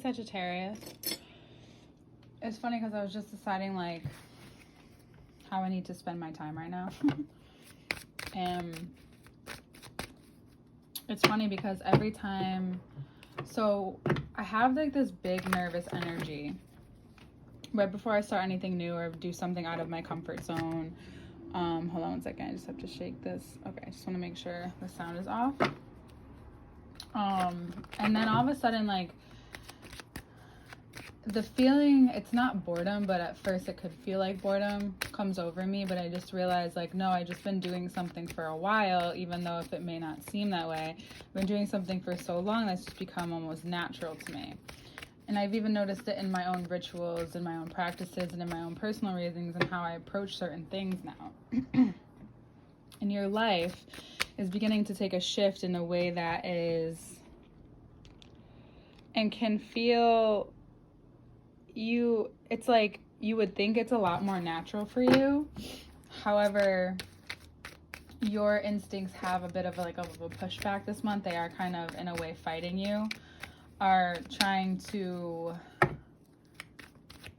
Sagittarius. It's funny because I was just deciding like how I need to spend my time right now. And it's funny because every time, so I have like this big nervous energy right before I start anything new or do something out of my comfort zone. Hold on one second, I just have to shake this. Okay, I just want to make sure the sound is off. And then all of a sudden, like, the feeling, it's not boredom, but at first it could feel like boredom comes over me, but I just realized, like, no, I've just been doing something for a while, even though if it may not seem that way. I've been doing something for so long that's just become almost natural to me. And I've even noticed it in my own rituals, in my own practices, and in my own personal reasons, and how I approach certain things now. And your life is beginning to take a shift in a way that is, and can feel, it's like you would think it's a lot more natural for you. However, your instincts have a bit of a pushback this month. They are kind of in a way fighting you, are trying to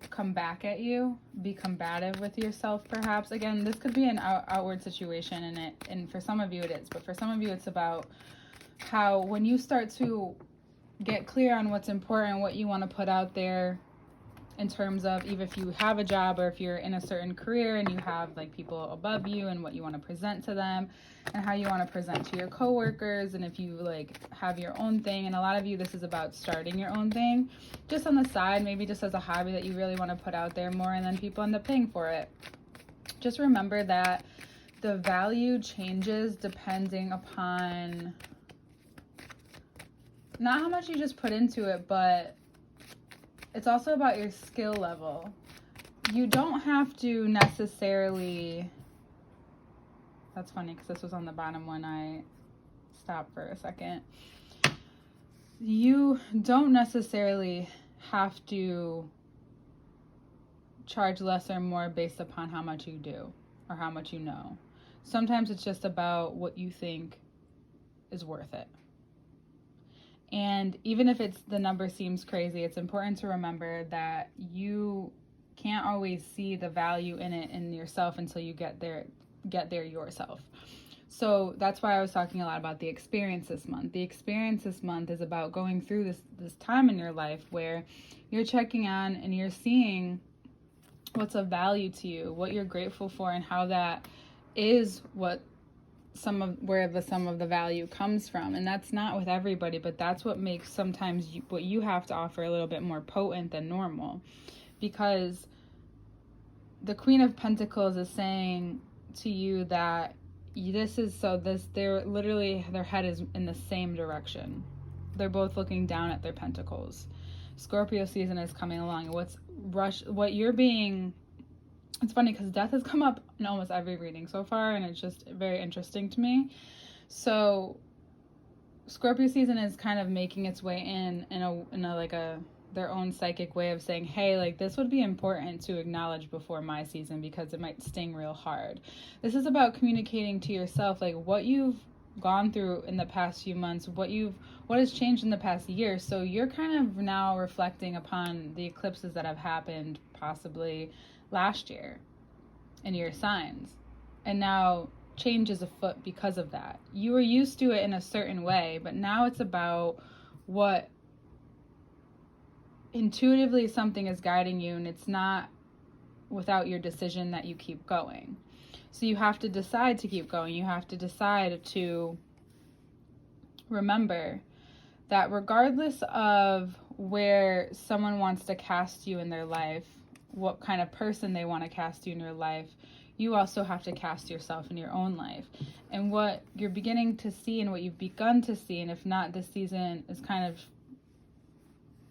come back at you, be combative with yourself perhaps. Again, this could be an outward situation, and for some of you it is, but for some of you it's about how when you start to get clear on what's important, what you want to put out there, in terms of even if you have a job or if you're in a certain career and you have like people above you and what you want to present to them and how you want to present to your coworkers, and if you like have your own thing. And a lot of you, this is about starting your own thing just on the side, maybe just as a hobby that you really want to put out there more, and then people end up paying for it. Just remember that the value changes depending upon not how much you just put into it, but it's also about your skill level. You don't have to necessarily, that's funny because this was on the bottom when I stopped for a second. You don't necessarily have to charge less or more based upon how much you do or how much you know. Sometimes it's just about what you think is worth it. And even if the number seems crazy, it's important to remember that you can't always see the value in it in yourself until you get there yourself. So that's why I was talking a lot about the experience this month. The experience this month is about going through this time in your life where you're checking on and you're seeing what's of value to you, what you're grateful for, and how that is where some of the value comes from. And that's not with everybody, but that's what makes sometimes what you have to offer a little bit more potent than normal, because the Queen of Pentacles is saying to you that they're literally, their head is in the same direction. They're both looking down at their pentacles. Scorpio season is coming along. It's funny because death has come up in almost every reading so far, and it's just very interesting to me. So Scorpio season is kind of making its way in their own psychic way of saying, hey, like, this would be important to acknowledge before my season because it might sting real hard. This is about communicating to yourself like what you've gone through in the past few months, what has changed in the past year. So you're kind of now reflecting upon the eclipses that have happened possibly last year in your signs, and now change is afoot because of that. You were used to it in a certain way, but now it's about what intuitively something is guiding you, and it's not without your decision that you keep going. So you have to decide to keep going. You have to decide to remember that regardless of where someone wants to cast you in their life, what kind of person they want to cast you in your life, you also have to cast yourself in your own life. And what you're beginning to see and what you've begun to see, and if not this season is kind of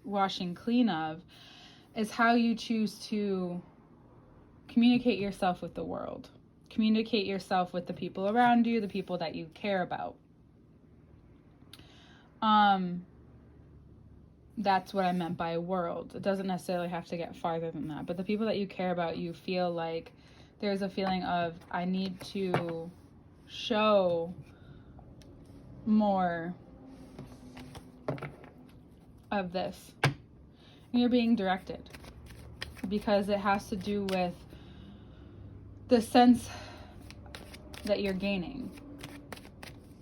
washing clean of, is how you choose to communicate yourself with the world. Communicate yourself with the people around you, the people that you care about. That's what I meant by world. It doesn't necessarily have to get farther than that. But the people that you care about, you feel like there's a feeling of, I need to show more of this. You're being directed because it has to do with the sense that you're gaining.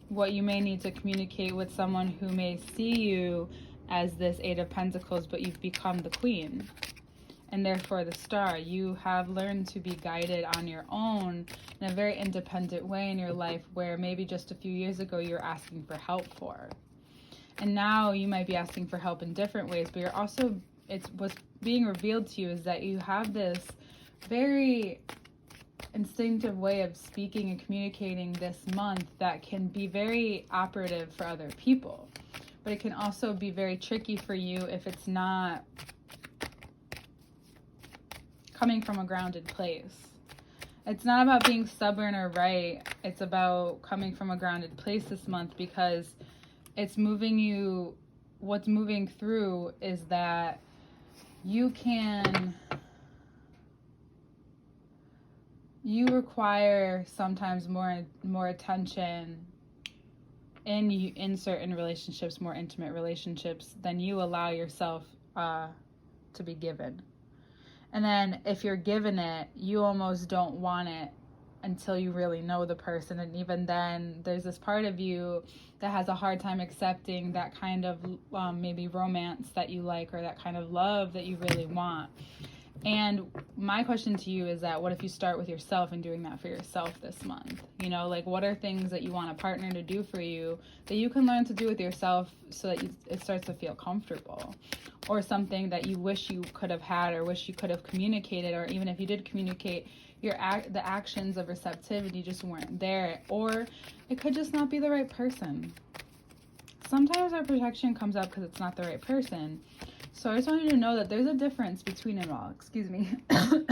What you may need to communicate with someone who may see you as this Eight of Pentacles, but you've become the Queen and therefore the Star. You have learned to be guided on your own in a very independent way in your life, where maybe just a few years ago you were asking for help for. And now you might be asking for help in different ways, but you're also, what's being revealed to you is that you have this very instinctive way of speaking and communicating this month that can be very operative for other people. But it can also be very tricky for you if it's not coming from a grounded place. It's not about being stubborn or right. It's about coming from a grounded place this month, because it's moving you. What's moving through is that you require sometimes more attention in certain relationships, more intimate relationships, than you allow yourself to be given. And then if you're given it, you almost don't want it until you really know the person. And even then, there's this part of you that has a hard time accepting that kind of maybe romance that you like, or that kind of love that you really want. And my question to you is that, what if you start with yourself and doing that for yourself this month? You know, like, what are things that you want a partner to do for you that you can learn to do with yourself so that it starts to feel comfortable? Or something that you wish you could have had, or wish you could have communicated, or even if you did communicate, the actions of receptivity just weren't there. Or it could just not be the right person. Sometimes our protection comes up because it's not the right person. So I just want you to know that there's a difference between it all. Excuse me. I've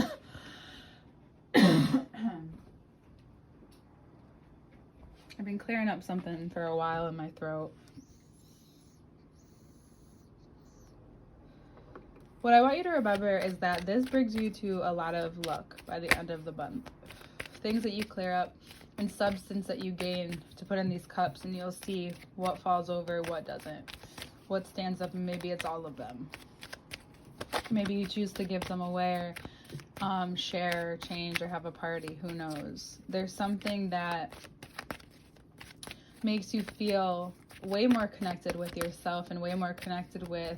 been clearing up something for a while in my throat. What I want you to remember is that this brings you to a lot of luck by the end of the month. Things that you clear up and substance that you gain to put in these cups, and you'll see what falls over, what doesn't. What stands up, and maybe it's all of them. Maybe you choose to give them away, or share, change, or have a party. Who knows? There's something that makes you feel way more connected with yourself, and way more connected with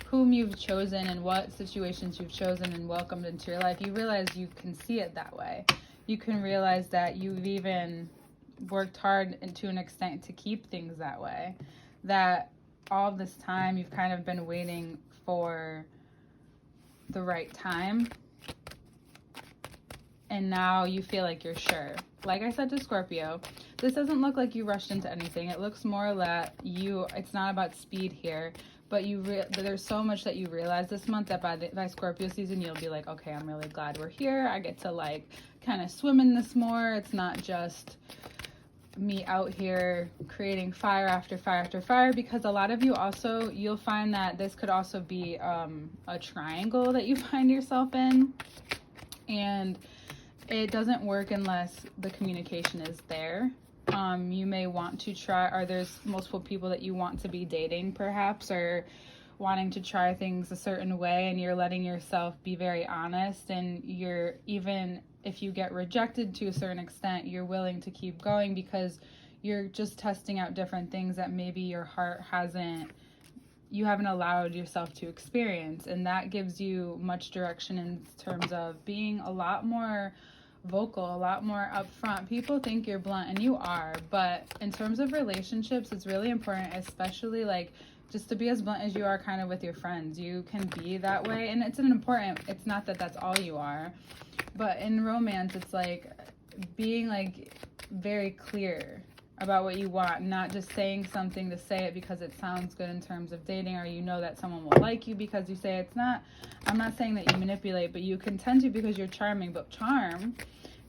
whom you've chosen and what situations you've chosen and welcomed into your life. You realize you can see it that way. You can realize that you've even worked hard and to an extent to keep things that way. That all this time you've kind of been waiting for the right time, and now you feel like you're sure. Like I said to Scorpio, this doesn't look like you rushed into anything. It looks more that it's not about speed here, but there's so much that you realize this month that by Scorpio season you'll be like, okay, I'm really glad we're here. I get to like kind of swim in this more. It's not just me out here creating fire after fire after fire, because a lot of you also, you'll find that this could also be a triangle that you find yourself in, and it doesn't work unless the communication is there. You may want to try, or there's multiple people that you want to be dating perhaps, or wanting to try things a certain way, and you're letting yourself be very honest, and you're, even if you get rejected to a certain extent, you're willing to keep going because you're just testing out different things that maybe your heart you haven't allowed yourself to experience. And that gives you much direction in terms of being a lot more vocal, a lot more upfront. People think you're blunt, and you are, but in terms of relationships, it's really important, especially like just to be as blunt as you are kind of with your friends. You can be that way, and it's not that that's all you are, but in romance, it's like being like very clear about what you want, not just saying something to say it because it sounds good in terms of dating, or you know that someone will like you because you say it. I'm not saying that you manipulate, but you can tend to because you're charming, but charm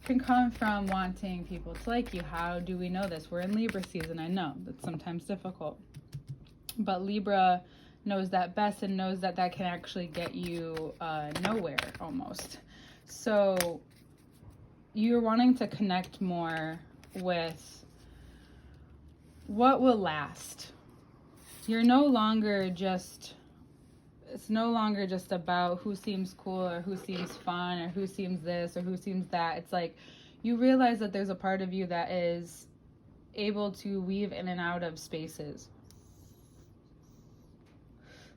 can come from wanting people to like you. How do we know this? We're in Libra season. I know that's sometimes difficult, but Libra knows that best, and knows that can actually get you nowhere almost. So you're wanting to connect more with what will last. You're no longer just it's no longer just about who seems cool or who seems fun or who seems this or who seems that. It's like you realize that there's a part of you that is able to weave in and out of spaces,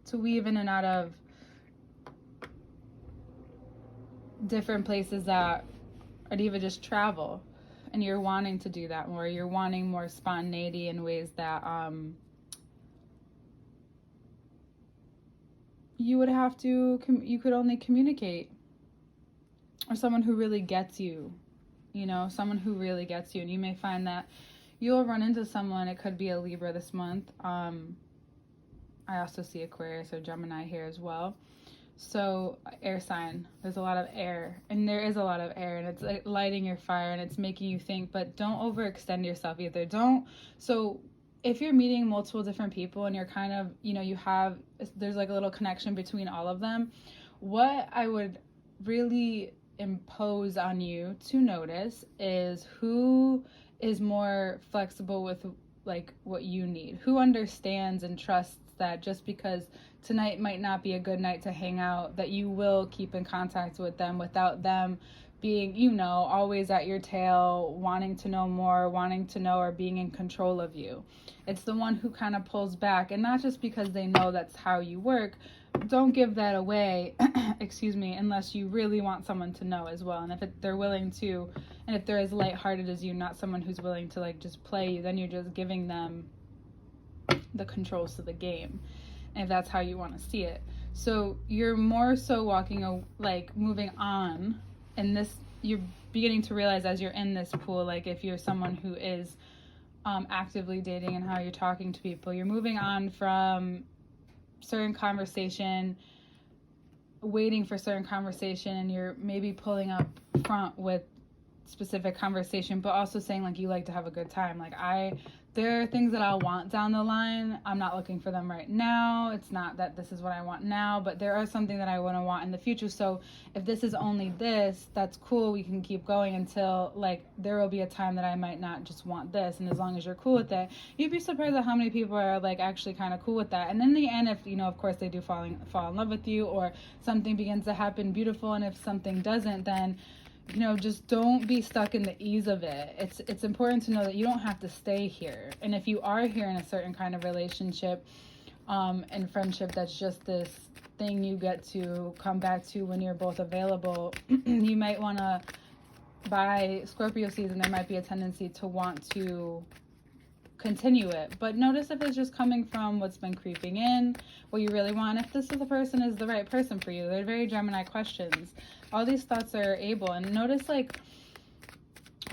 to weave in and out of different places that, or even just travel. And you're wanting to do that more. You're wanting more spontaneity in ways that you would have to, you could only communicate. Or someone who really gets you, you know, someone who really gets you. And you may find that you'll run into someone, it could be a Libra this month. I also see Aquarius or Gemini here as well. So air sign, there's a lot of air, and there is a lot of air, and it's like lighting your fire, and it's making you think, but don't overextend yourself either. So if you're meeting multiple different people and you're kind of, you know, there's like a little connection between all of them, what I would really impose on you to notice is who is more flexible with like what you need, who understands and trusts that just because tonight might not be a good night to hang out, that you will keep in contact with them without them being, you know, always at your tail, wanting to know more, wanting to know, or being in control of you. It's the one who kind of pulls back, and not just because they know that's how you work. Don't give that away, excuse me, unless you really want someone to know as well. And if they're willing to, and if they're as lighthearted as you, not someone who's willing to like just play you, then you're just giving them the controls to the game, and if that's how you want to see it. So you're more so moving on, and this, you're beginning to realize as you're in this pool, like if you're someone who is actively dating and how you're talking to people, you're moving on from certain conversation, waiting for certain conversation, and you're maybe pulling up front with specific conversation, but also saying like you like to have a good time. Like there are things that I'll want down the line. I'm not looking for them right now. It's not that this is what I want now, but there are something that I want in the future. So if this is only this, that's cool. We can keep going until like there will be a time that I might not just want this. And as long as you're cool with that, you'd be surprised at how many people are like actually kind of cool with that. And in the end, if, you know, of course they do fall in love with you, or something begins to happen, beautiful. And if something doesn't, then, you know, just don't be stuck in the ease of it. It's important to know that you don't have to stay here. And if you are here in a certain kind of relationship and friendship, that's just this thing you get to come back to when you're both available. You might want to, by Scorpio season, there might be a tendency to want to continue it, but notice if it's just coming from what's been creeping in, what you really want, if this is the person is the right person for you. They're very Gemini questions. All these thoughts are able, and notice like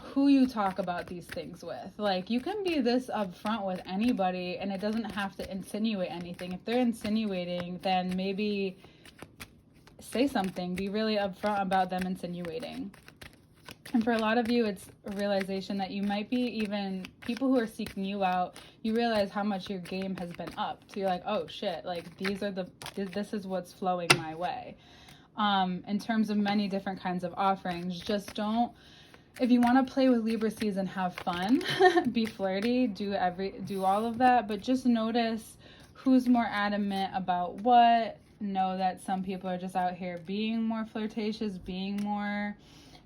who you talk about these things with. Like you can be this upfront with anybody, and it doesn't have to insinuate anything. If they're insinuating, then maybe say something. Be really upfront about them insinuating. And for a lot of you, it's a realization that you might be even people who are seeking you out. You realize how much your game has been up. So you're like, oh shit, like this is what's flowing my way. In terms of many different kinds of offerings, just don't, if you want to play with Libra season, have fun, be flirty, do all of that, but just notice who's more adamant about what. Know that some people are just out here being more flirtatious, being more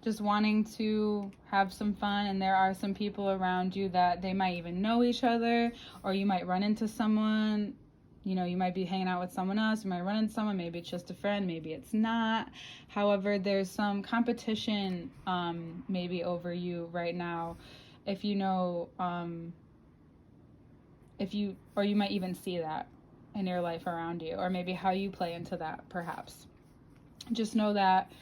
just wanting to have some fun, and there are some people around you that they might even know each other, or you might run into someone, you know, you might be hanging out with someone else, you might run into someone, maybe it's just a friend, maybe it's not. However, there's some competition maybe over you right now, if you know, or you might even see that in your life around you, or maybe how you play into that perhaps. Just know that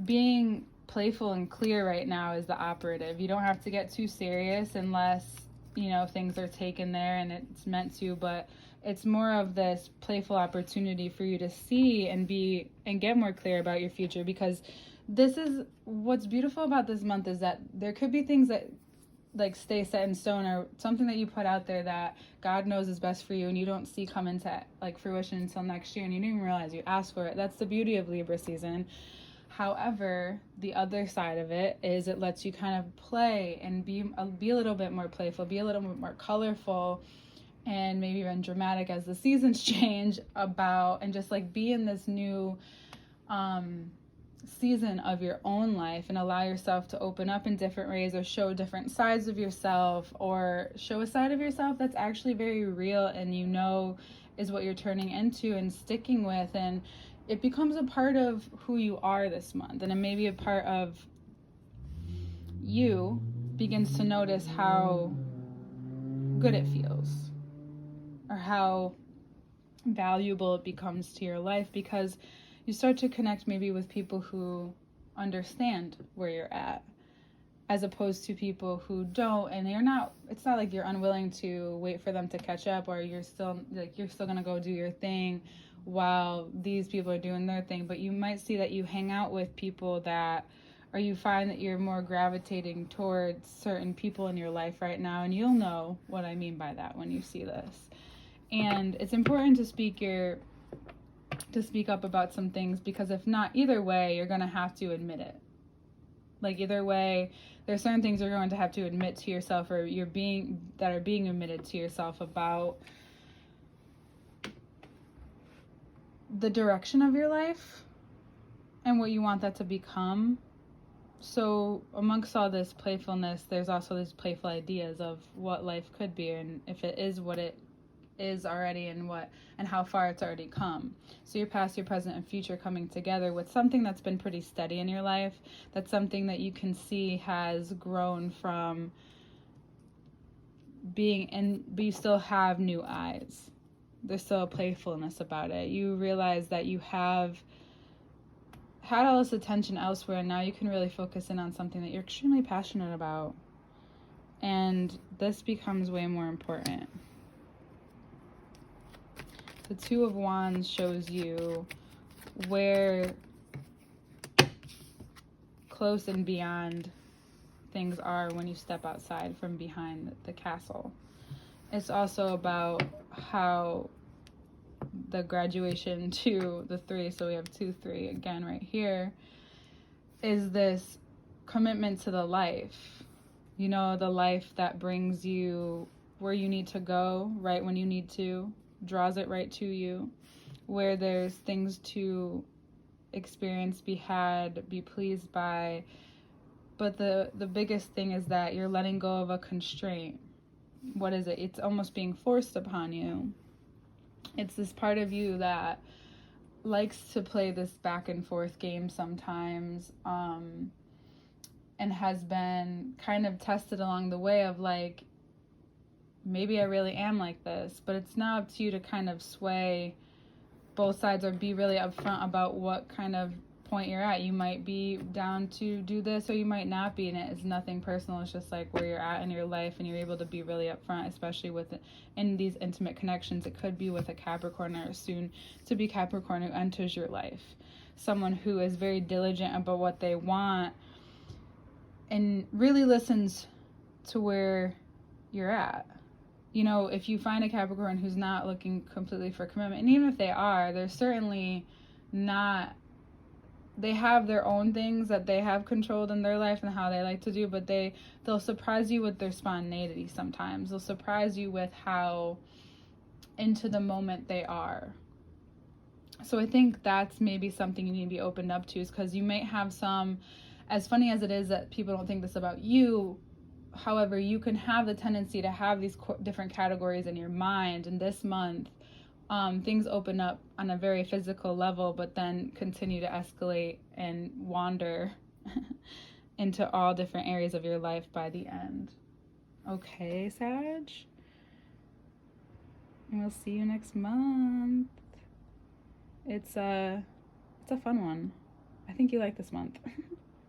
being playful and clear right now is the operative. You don't have to get too serious unless, you know, things are taken there and it's meant to, but it's more of this playful opportunity for you to see and get more clear about your future, because this is what's beautiful about this month, is that there could be things that like stay set in stone, or something that you put out there that God knows is best for you and you don't see come into like fruition until next year, and you didn't even realize you asked for it. That's the beauty of Libra season. However, the other side of it is it lets you kind of play and be a little bit more playful, be a little bit more colorful, and maybe even dramatic as the seasons change about, and just like be in this new season of your own life and allow yourself to open up in different ways, or show different sides of yourself, or show a side of yourself that's actually very real and is what you're turning into and sticking with, and it becomes a part of who you are this month, and it may be a part of you begins to notice how good it feels, or how valuable it becomes to your life, because you start to connect maybe with people who understand where you're at, as opposed to people who don't, and it's not like you're unwilling to wait for them to catch up, or you're still gonna go do your thing while these people are doing their thing. But you might see that you hang out with people or you find that you're more gravitating towards certain people in your life right now, and you'll know what I mean by that when you see this. And it's important to speak up about some things, because if not, either way, you're going to have to admit it. Like, either way, there's certain things you're going to have to admit to yourself, or that are being admitted to yourself about the direction of your life and what you want that to become. So amongst all this playfulness, there's also these playful ideas of what life could be, and if it is what it is already, and how far it's already come. So your past, your present, and future coming together with something that's been pretty steady in your life. That's something that you can see has grown from being in, but you still have new eyes. There's still a playfulness about it. You realize that you have had all this attention elsewhere, and now you can really focus in on something that you're extremely passionate about. And this becomes way more important. The Two of Wands shows you where close and beyond things are when you step outside from behind the castle. It's also about how the graduation to the 3, so we have 2, 3 again right here, is this commitment to the life. The life that brings you where you need to go, right when you need to, draws it right to you, where there's things to experience, be had, be pleased by. But the biggest thing is that you're letting go of a constraint. What is it? It's almost being forced upon you. It's this part of you that likes to play this back and forth game sometimes, and has been kind of tested along the way of like, maybe I really am like this. But it's now up to you to kind of sway both sides, or be really upfront about what kind of point you're at. You might be down to do this, or you might not be, and it is nothing personal. It's just like where you're at in your life, and you're able to be really upfront, especially in these intimate connections. It could be with a Capricorn, or soon to be Capricorn, who enters your life, someone who is very diligent about what they want and really listens to where you're at. If you find a Capricorn who's not looking completely for commitment, and even if they are, they're certainly not, they have their own things that they have controlled in their life and how they like to do, but they'll surprise you with their spontaneity sometimes. They'll surprise you with how into the moment they are. So I think that's maybe something you need to be opened up to, is because you might have some, as funny as it is that people don't think this about you, however, you can have the tendency to have these different categories in your mind. And this month, things open up on a very physical level, but then continue to escalate and wander into all different areas of your life by the end. Okay, Sag? And we'll see you next month. It's a fun one. I think you like this month.